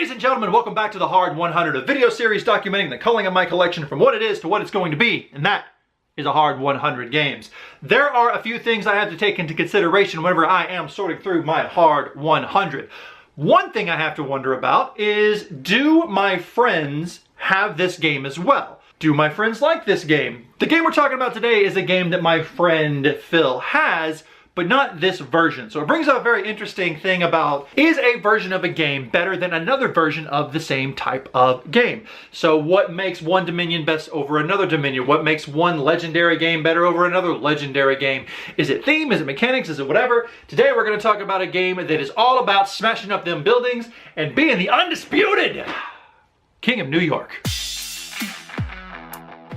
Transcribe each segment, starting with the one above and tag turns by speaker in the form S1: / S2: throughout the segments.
S1: Ladies and gentlemen, welcome back to the Hard 100, a video series documenting the culling of my collection from what it is to what it's going to be, and that is a Hard 100 games. There are a few things I have to take into consideration whenever I am sorting through my Hard 100. One thing I have to wonder about is, do my friends have this game as well? Do my friends like this game? The game we're talking about today is a game that my friend Phil has, but not this version. So it brings up a very interesting thing about, is a version of a game better than another version of the same type of game? So what makes one Dominion best over another Dominion? What makes one legendary game better over another legendary game? Is it theme? Is it mechanics? Is it whatever? Today we're gonna talk about a game that is all about smashing up them buildings and being the undisputed King of New York.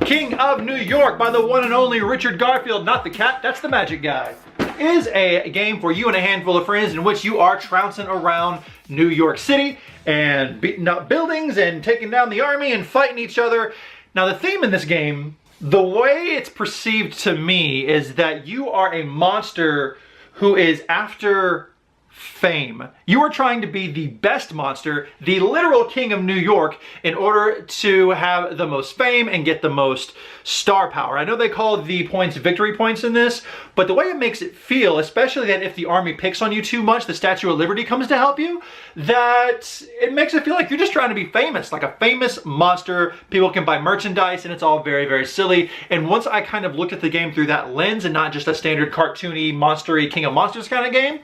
S1: King of New York by the one and only Richard Garfield, not the cat, that's the magic guy, is a game for you and a handful of friends in which you are trouncing around New York City and beating up buildings and taking down the army and fighting each other. Now the theme in this game, the way it's perceived to me, is that you are a monster who is after fame. You are trying to be the best monster, the literal King of New York, in order to have the most fame and get the most star power. I know they call the points victory points in this, but the way it makes it feel, especially that if the army picks on you too much, the Statue of Liberty comes to help you, that it makes it feel like you're just trying to be famous, like a famous monster. People can buy merchandise and it's all very, very silly. And once I kind of looked at the game through that lens and not just a standard cartoony, monstery King of Monsters kind of game,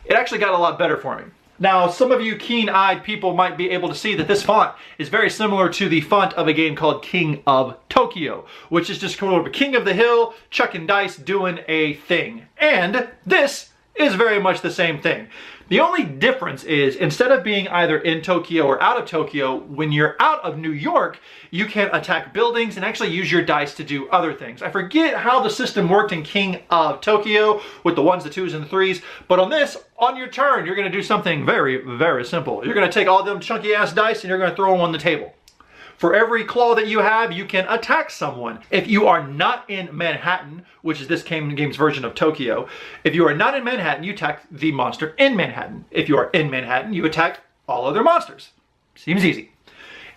S1: it actually got a lot better for me. Now, some of you keen-eyed people might be able to see that this font is very similar to the font of a game called King of Tokyo, which is just kind of a king of the hill, chucking dice, doing a thing. And this is very much the same thing. The only difference is, instead of being either in Tokyo or out of Tokyo, when you're out of New York, you can attack buildings and actually use your dice to do other things. I forget how the system worked in King of Tokyo with the ones, the twos, and the threes, but on this, on your turn, you're gonna do something very, very simple. You're gonna take all them chunky ass dice and you're gonna throw them on the table. For every claw that you have, you can attack someone. If you are not in Manhattan, which is this game's version of Tokyo, if you are not in Manhattan, you attack the monster in Manhattan. If you are in Manhattan, you attack all other monsters. Seems easy.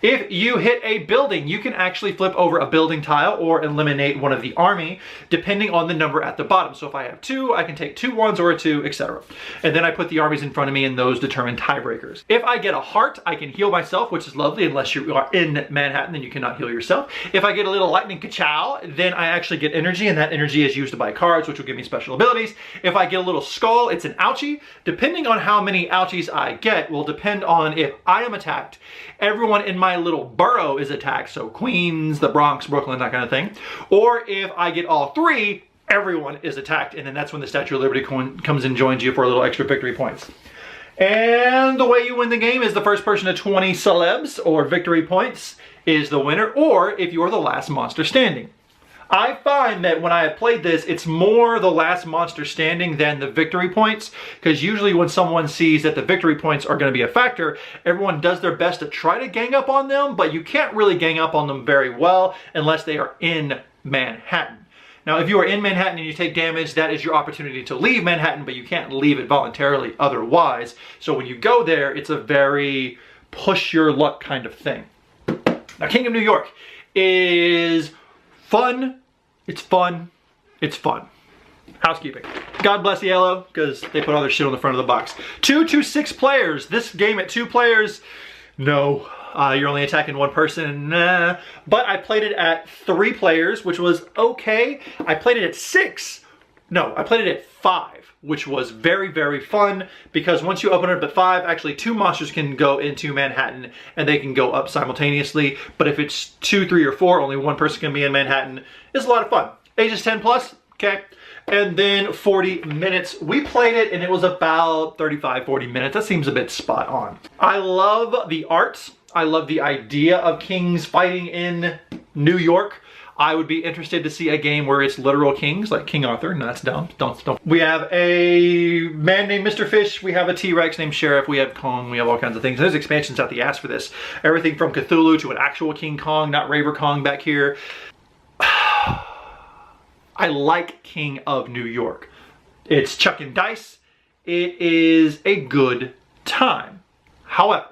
S1: If you hit a building, you can actually flip over a building tile or eliminate one of the army, depending on the number at the bottom. So if I have 2, I can take 2 1s or a 2, etc. And then I put the armies in front of me and those determine tiebreakers. If I get a heart, I can heal myself, which is lovely. Unless you are in Manhattan, then you cannot heal yourself. If I get a little lightning ka-chow, then I actually get energy, and that energy is used to buy cards, which will give me special abilities. If I get a little skull, it's an ouchie. Depending on how many ouchies I get will depend on if I am attacked, everyone in my little borough is attacked, so Queens, the Bronx, Brooklyn, that kind of thing. Or if I get all 3, everyone is attacked, and then that's when the Statue of Liberty comes and joins you for a little extra victory points. And the way you win the game is the first person to 20 celebs, or victory points, is the winner, or if you're the last monster standing. I find that when I have played this, it's more the last monster standing than the victory points, because usually when someone sees that the victory points are going to be a factor, everyone does their best to try to gang up on them, but you can't really gang up on them very well unless they are in Manhattan. Now, if you are in Manhattan and you take damage, that is your opportunity to leave Manhattan, but you can't leave it voluntarily otherwise. So when you go there, it's a very push your luck kind of thing. Now, King of New York is fun. It's fun. It's fun. Housekeeping. God bless Yellow, because they put all their shit on the front of the box. 2 to 6 players. This game at 2 players, no. You're only attacking one person. Nah. But I played it at 3 players, which was okay. I played it at 6. No, I played it at 5, which was very, very fun, because once you open it up at 5, actually 2 monsters can go into Manhattan and they can go up simultaneously. But if it's 2, 3, or 4, only one person can be in Manhattan. It's a lot of fun. Ages 10 plus, okay. And then 40 minutes. We played it and it was about 35, 40 minutes. That seems a bit spot on. I love the arts. I love the idea of kings fighting in New York. I would be interested to see a game where it's literal kings, like King Arthur. No, that's dumb. Don't. We have a man named Mr. Fish. We have a T-Rex named Sheriff. We have Kong. We have all kinds of things. There's expansions out the ass for this. Everything from Cthulhu to an actual King Kong, not Raver Kong back here. I like King of New York. It's chucking dice. It is a good time. However,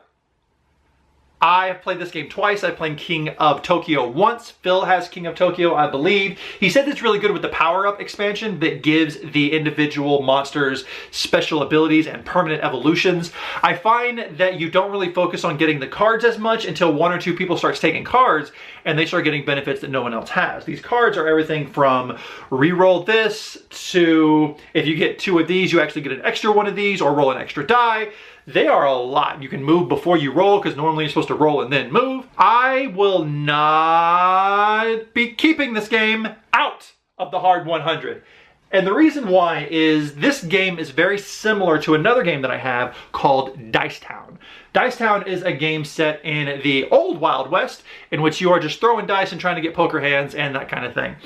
S1: I have played this game twice. I played King of Tokyo once. Phil has King of Tokyo, I believe. He said it's really good with the power-up expansion that gives the individual monsters special abilities and permanent evolutions. I find that you don't really focus on getting the cards as much until one or two people starts taking cards and they start getting benefits that no one else has. These cards are everything from reroll this to if you get 2 of these, you actually get an extra 1 of these or roll an extra die. They are a lot. You can move before you roll because normally you're supposed to roll and then move. I will not be keeping this game out of the Hard 100. And the reason why is this game is very similar to another game that I have called Dice Town. Dice Town is a game set in the old Wild West in which you are just throwing dice and trying to get poker hands and that kind of thing.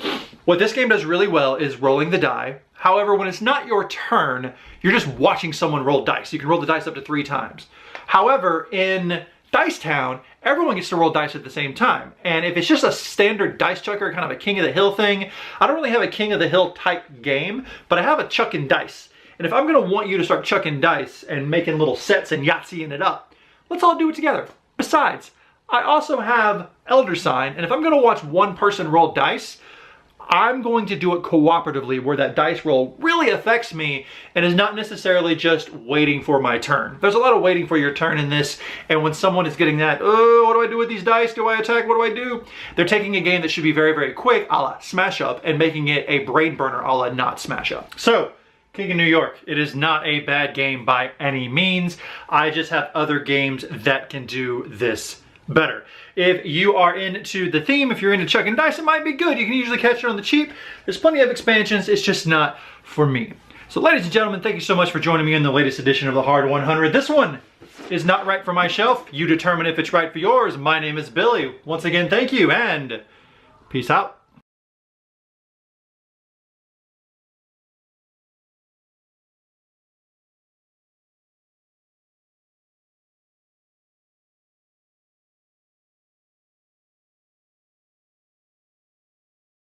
S1: What this game does really well is rolling the die. However, when it's not your turn, you're just watching someone roll dice. You can roll the dice up to 3 times. However, in Dice Town, everyone gets to roll dice at the same time. And if it's just a standard dice chucker, kind of a King of the Hill thing, I don't really have a King of the Hill type game, but I have a chucking dice. And if I'm gonna want you to start chucking dice and making little sets and Yahtzeeing it up, let's all do it together. Besides, I also have Elder Sign, and if I'm gonna watch one person roll dice, I'm going to do it cooperatively where that dice roll really affects me and is not necessarily just waiting for my turn. There's a lot of waiting for your turn in this, and when someone is getting that, oh, what do I do with these dice? Do I attack? What do I do? They're taking a game that should be very, very quick, a la Smash Up, and making it a brain burner, a la not Smash Up. So, King of New York, it is not a bad game by any means. I just have other games that can do this better. If you are into the theme, if you're into chucking dice, it might be good. You can usually catch it on the cheap. There's plenty of expansions. It's just not for me. So ladies and gentlemen, thank you so much for joining me in the latest edition of the Hard 100. This one is not right for my shelf. You determine if it's right for yours. My name is Billy. Once again, thank you and peace out.